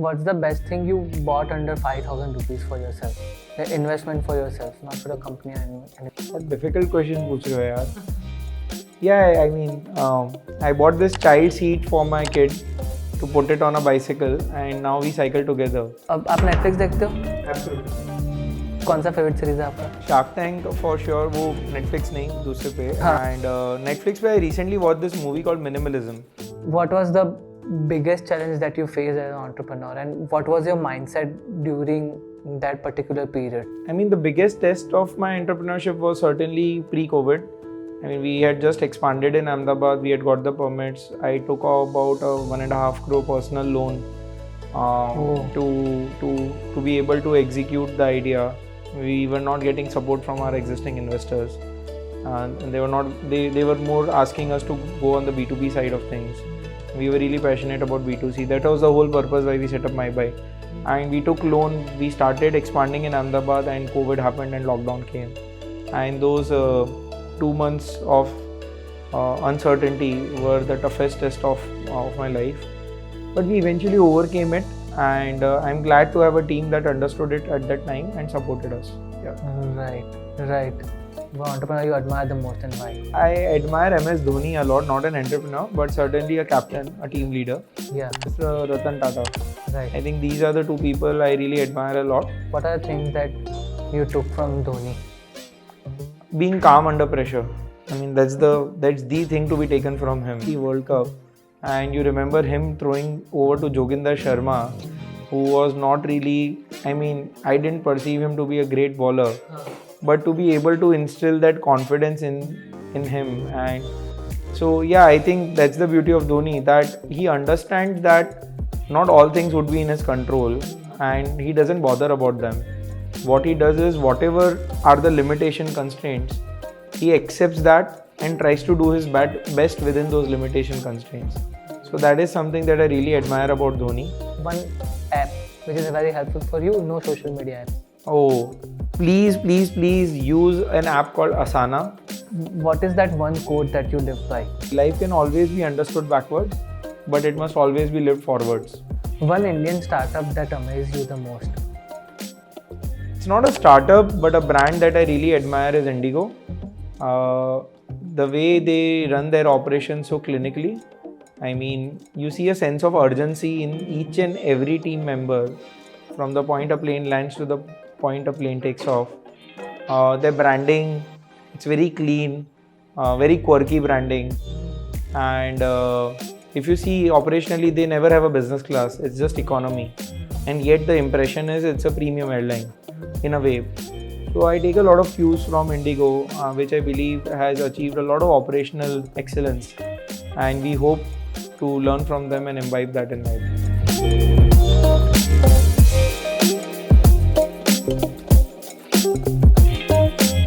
What's the best thing you bought under 5,000 rupees for yourself? The investment for yourself, not for the company. What difficult question पूछ रहे हो यार? Yeah, I mean, I bought this child seat for my kid to put it on a bicycle, and now we cycle together. अब आप Netflix देखते हो? Absolutely. कौन सा फेवरेट सीरीज है आपका? Shark Tank for sure. वो Netflix नहीं दूसरे पे. हाँ. And Netflix पे I recently watched this movie called Minimalism. What was the biggest challenge that you faced as an entrepreneur, and what was your mindset during that particular period? I mean, the biggest test of my entrepreneurship was certainly pre-COVID. I mean, we had just expanded in Ahemdabad. We had got the permits. I took about a 1.5 crore personal loan to be able to execute the idea. We were not getting support from our existing investors, and they were more asking us to go on the B2B side of things. We were really passionate about B2C. That was the whole purpose why we set up MYBYK. And we took loan. We started expanding in Ahemdabad, and COVID happened and lockdown came. And those 2 months of uncertainty were the toughest test of my life. But we eventually overcame it, and I'm glad to have a team that understood it at that time and supported us. Yeah. Right. What entrepreneur you admire the most and why? I admire MS DHONI a lot, not an entrepreneur, but certainly a captain, a team leader. Yeah. Mr. Ratan Tata. Right. I think these are the two people I really admire a lot. What are the things that you took from Dhoni? Being calm under pressure. I mean, that's the thing to be taken from him. The World Cup, and you remember him throwing over to Joginder Sharma, who was not really, I mean, I didn't perceive him to be a great bowler, but to be able to instill that confidence in him. And so yeah, I think that's the beauty of Dhoni, that he understands that not all things would be in his control, and he doesn't bother about them. What he does is, whatever are the limitation constraints, he accepts that and tries to do his best within those limitation constraints. So that is something that I really admire about Dhoni. One app which is very helpful for you, no social media app. Oh, please use an app called Asana. What is that one quote that you live by? Life can always be understood backwards, but it must always be lived forwards. One Indian startup that amazed you the most? It's not a startup, but a brand that I really admire is Indigo. The way they run their operations so clinically. I mean, you see a sense of urgency in each and every team member, from the point a plane lands to the point a plane takes off. Their branding, it's very clean, very quirky branding. And if you see operationally, they never have a business class, it's just economy. And yet the impression is it's a premium airline in a way. So I take a lot of cues from Indigo, which I believe has achieved a lot of operational excellence. And we hope to learn from them and imbibe that in life.